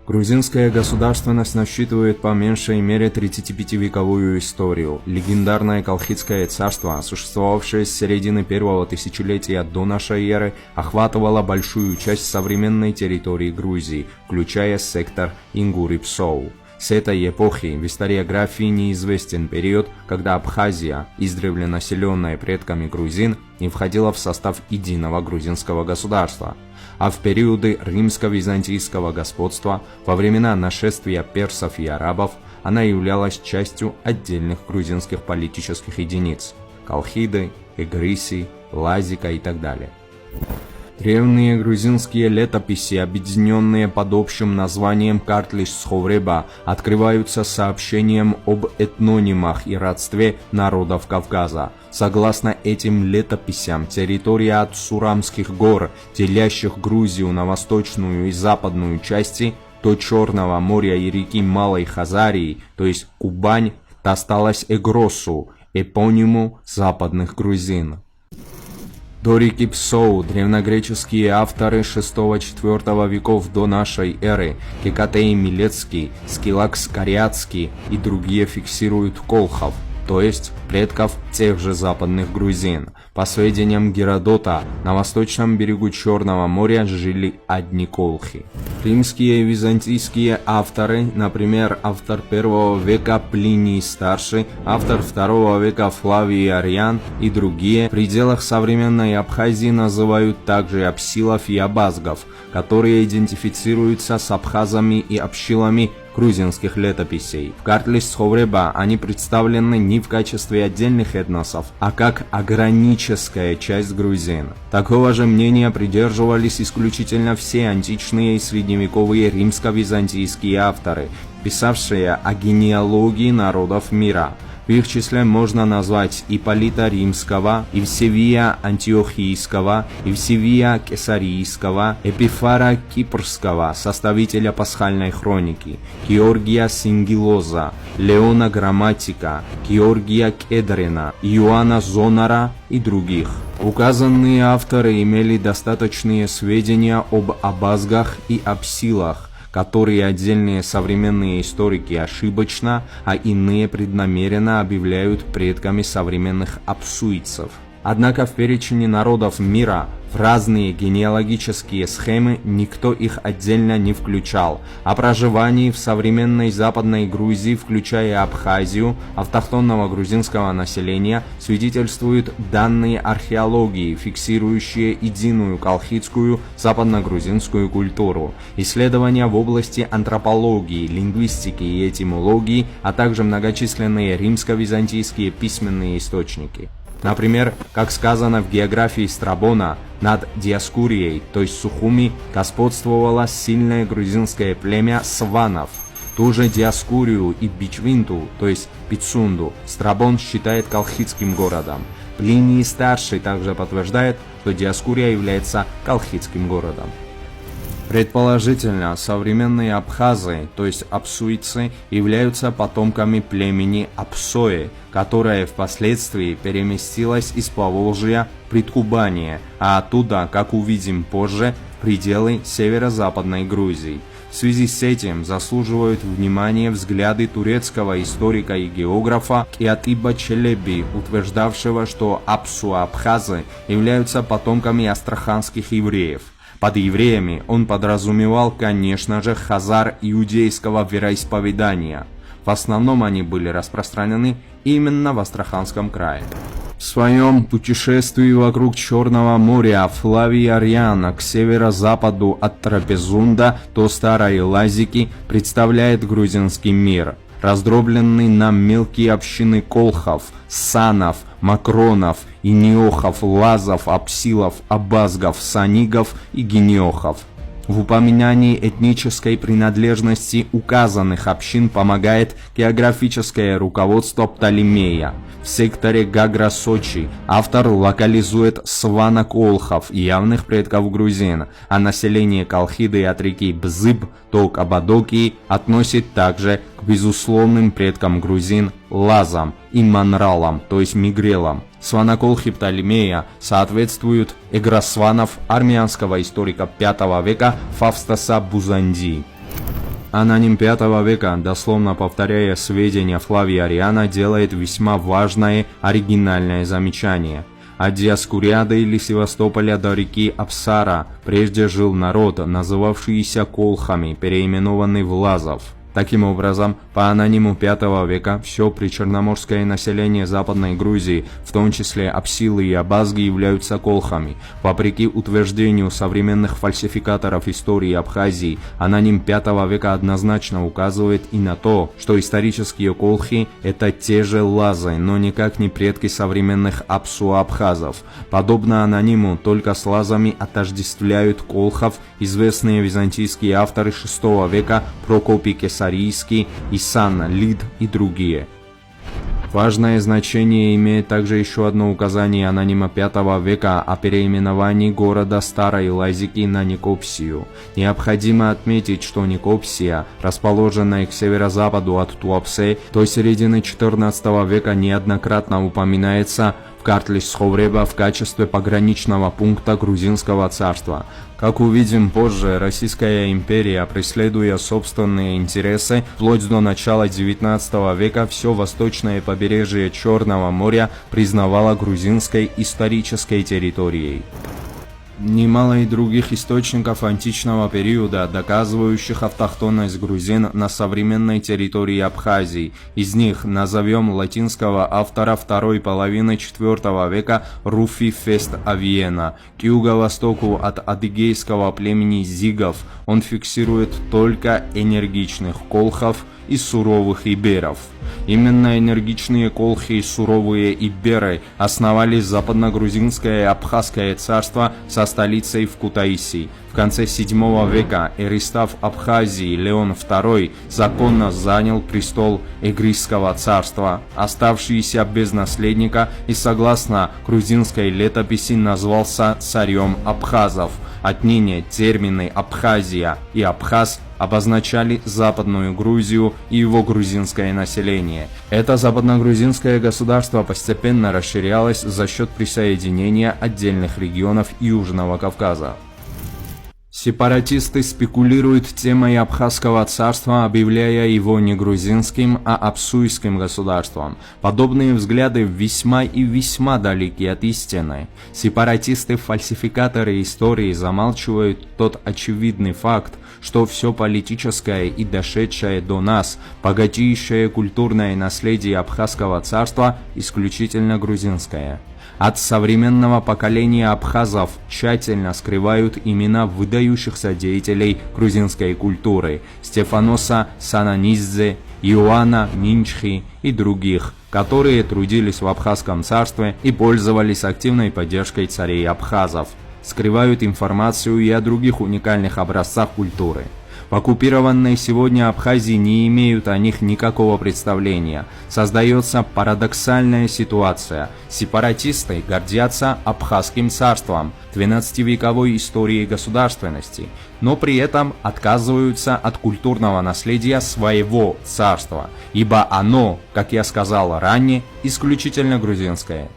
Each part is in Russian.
Грузинская государственность насчитывает по меньшей мере 35-вековую историю. Легендарное Колхидское царство, существовавшее с середины первого тысячелетия до нашей эры, охватывало большую часть современной территории Грузии, включая сектор Ингур-Псоу. С этой эпохи в историографии неизвестен период, когда Абхазия, издревле населенная предками грузин, не входила в состав единого грузинского государства. А в периоды римско-византийского господства, во времена нашествия персов и арабов, она являлась частью отдельных грузинских политических единиц – Колхиды, Эгриси, Лазика и так далее. Древние грузинские летописи, объединенные под общим названием Картлиш-Сховреба, открываются сообщением об этнонимах и родстве народов Кавказа. Согласно этим летописям, территория от Сурамских гор, делящих Грузию на восточную и западную части, до Черного моря и реки Малой Хазарии, то есть Кубань, досталась Эгросу, эпониму западных грузин. До реки Псоу древнегреческие авторы VI-IV веков до нашей эры Кекатей Милецкий, Скилакс Кариатский и другие фиксируют колхов, то есть предков тех же западных грузин. По сведениям Геродота, на восточном берегу Черного моря жили одни колхи. Римские и византийские авторы, например, автор I века Плиний Старший, автор II века Флавий Ариан и другие, в пределах современной Абхазии называют также абсилов и абазгов, которые идентифицируются с абхазами и абшилами грузинских летописей. В Картлиш-Сховреба они представлены не в качестве отдельных этносов, а как ограническая часть грузин. Такого же мнения придерживались исключительно все античные и средневековые римско-византийские авторы, писавшие о генеалогии народов мира. В их числе можно назвать Ипполита Римского, Евсевия Антиохийского, Евсевия Кесарийского, Эпифара Кипрского, составителя пасхальной хроники, Георгия Сингилоза, Леона Грамматика, Георгия Кедрина, Иоанна Зонара и других. Указанные авторы имели достаточные сведения об абазгах и абсилах, которые отдельные современные историки ошибочно, а иные преднамеренно объявляют предками современных абсуйцев. Однако в перечне народов мира в разные генеалогические схемы никто их отдельно не включал. О проживании в современной Западной Грузии, включая Абхазию, автохтонного грузинского населения, свидетельствуют данные археологии, фиксирующие единую колхидскую западно-грузинскую культуру, исследования в области антропологии, лингвистики и этимологии, а также многочисленные римско-византийские письменные источники. Например, как сказано в географии Страбона, над Диаскурией, то есть Сухуми, господствовало сильное грузинское племя сванов. Ту же Диаскурию и Бичвинту, то есть Пицунду, Страбон считает колхидским городом. Плиний Старший также подтверждает, что Диаскурия является колхидским городом. Предположительно, современные абхазы, то есть абсуйцы, являются потомками племени Апсои, которое впоследствии переместилось из Поволжья в Предкубание, а оттуда, как увидим позже, в пределы северо-западной Грузии. В связи с этим заслуживают внимания взгляды турецкого историка и географа Киатиба Челеби, утверждавшего, что апсу-абхазы являются потомками астраханских евреев. Под евреями он подразумевал, конечно же, хазар иудейского вероисповедания. В основном они были распространены именно в Астраханском крае. В своем путешествии вокруг Черного моря Флавий Ариан к северо-западу от Трапезунда до Старой Лазики представляет грузинский мир, раздробленный на мелкие общины колхов, санов, макронов, иниохов, лазов, апсилов, абазгов, санигов и гениохов. В упоминании этнической принадлежности указанных общин помогает географическое руководство Птолемея. В секторе Гагра-Сочи автор локализует сваноколхов, явных предков грузин, а население Колхиды от реки Бзыб до Кабадокии относит также к безусловным предкам грузин лазам и манралам, то есть мигрелам. Сваноколхи Птолемея соответствуют эгросванов армянского историка V века Фавстаса Бузанди. Аноним V века, дословно повторяя сведения Флавия Ариана, делает весьма важное оригинальное замечание. От Диоскуриады или Севастополя до реки Апсара прежде жил народ, называвшийся колхами, переименованный в лазов. Таким образом, по анониму V века все причерноморское население Западной Грузии, в том числе апсилы и абазги, являются колхами. Вопреки утверждению современных фальсификаторов истории Абхазии, аноним V века однозначно указывает и на то, что исторические колхи – это те же лазы, но никак не предки современных апсу-абхазов. Подобно анониму, только с лазами отождествляют колхов известные византийские авторы VI века Прокопий Кесарийский, Исан Лид и другие. Важное значение имеет также еще одно указание анонима V века о переименовании города Старой Лазики на Никопсию. Необходимо отметить, что Никопсия, расположенная к северо-западу от Туапсе, до середины XIV века неоднократно упоминается в Картлис Сховреба в качестве пограничного пункта Грузинского царства. Как увидим позже, Российская империя, преследуя собственные интересы, вплоть до начала XIX века все восточное побережье Черного моря признавала грузинской исторической территорией. Немало и других источников античного периода, доказывающих автохтонность грузин на современной территории Абхазии. Из них назовем латинского автора второй половины IV века Руфи Фест Авиена. К юго-востоку от адыгейского племени зигов он фиксирует только энергичных колхов и суровых иберов. Именно энергичные колхи и суровые иберы основали западно-грузинское и абхазское царство со столицей в Кутаиси. В конце VII века Эристав Абхазии Леон II законно занял престол Эгрисского царства, оставшийся без наследника и, согласно грузинской летописи, назвался царем абхазов. Отныне термины «Абхазия» и «Абхаз» обозначали Западную Грузию и его грузинское население. Это западногрузинское государство постепенно расширялось за счет присоединения отдельных регионов Южного Кавказа. Сепаратисты спекулируют темой Абхазского царства, объявляя его не грузинским, а апсуйским государством. Подобные взгляды весьма и весьма далеки от истины. Сепаратисты-фальсификаторы истории замалчивают тот очевидный факт, что все политическое и дошедшее до нас, богатейшее культурное наследие Абхазского царства исключительно грузинское. От современного поколения абхазов тщательно скрывают имена выдающихся деятелей грузинской культуры Стефаноса Сананидзе, Иоанна Минчхи и других, которые трудились в Абхазском царстве и пользовались активной поддержкой царей абхазов. Скрывают информацию и о других уникальных образцах культуры. В оккупированной сегодня Абхазии не имеют о них никакого представления. Создается парадоксальная ситуация. Сепаратисты гордятся Абхазским царством, 12-вековой историей государственности, но при этом отказываются от культурного наследия своего царства, ибо оно, как я сказал ранее, исключительно грузинское.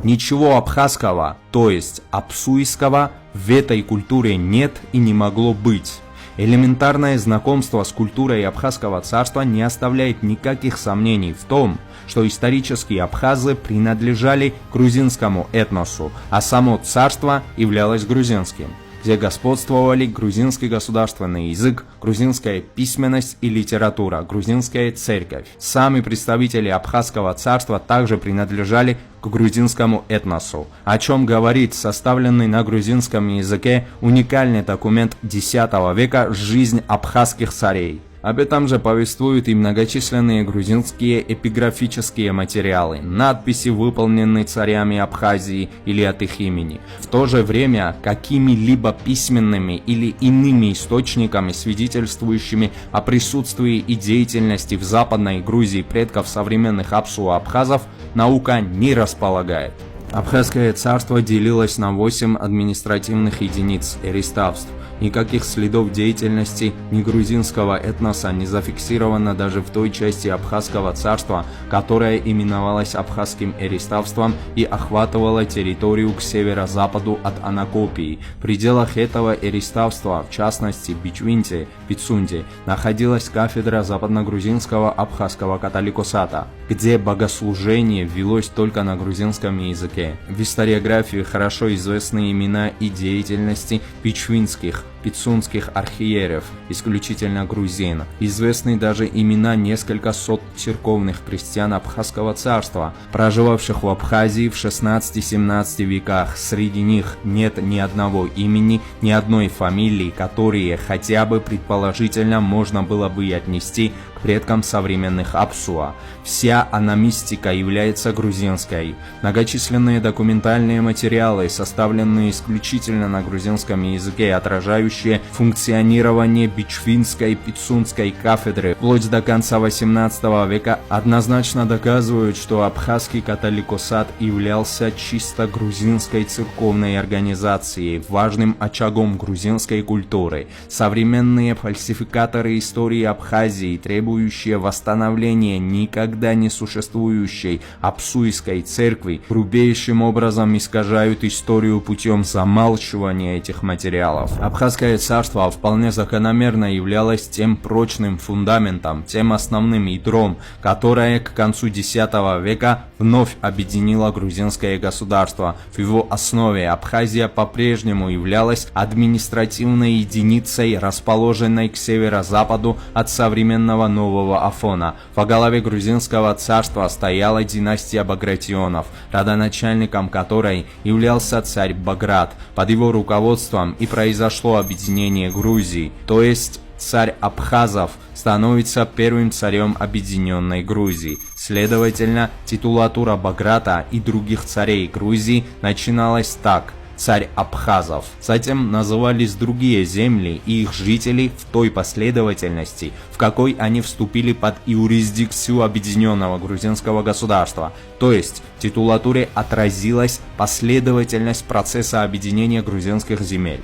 Ничего абхазского, то есть апсуйского, в этой культуре нет и не могло быть. Элементарное знакомство с культурой Абхазского царства не оставляет никаких сомнений в том, что исторические абхазы принадлежали грузинскому этносу, а само царство являлось грузинским, где господствовали грузинский государственный язык, грузинская письменность и литература, грузинская церковь. Сами представители Абхазского царства также принадлежали к грузинскому этносу, о чем говорит составленный на грузинском языке уникальный документ X века «Жизнь абхазских царей». Об этом же повествуют и многочисленные грузинские эпиграфические материалы, надписи, выполненные царями Абхазии или от их имени. В то же время какими-либо письменными или иными источниками, свидетельствующими о присутствии и деятельности в Западной Грузии предков современных апсу-абхазов, наука не располагает. Абхазское царство делилось на 8 административных единиц эриставств. Никаких следов деятельности негрузинского этноса не зафиксировано даже в той части Абхазского царства, которая именовалась Абхазским эриставством и охватывала территорию к северо-западу от Анакопии. В пределах этого эриставства, в частности Бичвинте, Пицунде, находилась кафедра западногрузинского абхазского католикосата, где богослужение велось только на грузинском языке. В историографии хорошо известны имена и деятельности бичвинских, пицунских архиереев, исключительно грузин. Известны даже имена несколько сот церковных крестьян Абхазского царства, проживавших в Абхазии в 16-17 веках. Среди них нет ни одного имени, ни одной фамилии, которые хотя бы предположительно можно было бы отнести к предкам современных Апсуа. Вся аномистика является грузинской. Многочисленные документальные материалы, составленные исключительно на грузинском языке, отражающие функционирование бичвинской пицунской кафедры вплоть до конца XVIII века, однозначно доказывают, что абхазский католикосат являлся чисто грузинской церковной организацией, важным очагом грузинской культуры. Современные фальсификаторы истории Абхазии, требующие восстановления никогда не существующей Апсуйской церкви, грубейшим образом искажают историю путем замалчивания этих материалов. Абхазское царство вполне закономерно являлось тем прочным фундаментом, тем основным ядром, которое к концу X века вновь объединило грузинское государство. В его основе Абхазия по-прежнему являлась административной единицей, расположенной к северо-западу от современного Нового Афона. Во главе грузинского царства стояла династия Багратионов, родоначальником которой являлся царь Баграт. Под его руководством и произошло объединение Грузии, то есть царь Абхазов становится первым царем объединенной Грузии. Следовательно, титулатура Баграта и других царей Грузии начиналась так: царь Абхазов. Затем назывались другие земли и их жители в той последовательности, в какой они вступили под юрисдикцию объединенного грузинского государства. То есть в титулатуре отразилась последовательность процесса объединения грузинских земель.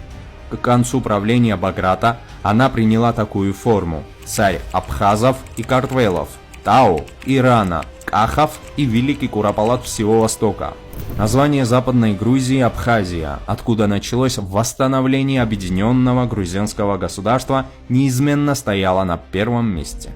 К концу правления Баграта она приняла такую форму: царь Абхазов и Картвелов, Тау и Рана, Кахов и Великий Куропалат всего Востока. Название Западной Грузии – Абхазия, откуда началось восстановление объединенного грузинского государства, неизменно стояло на первом месте.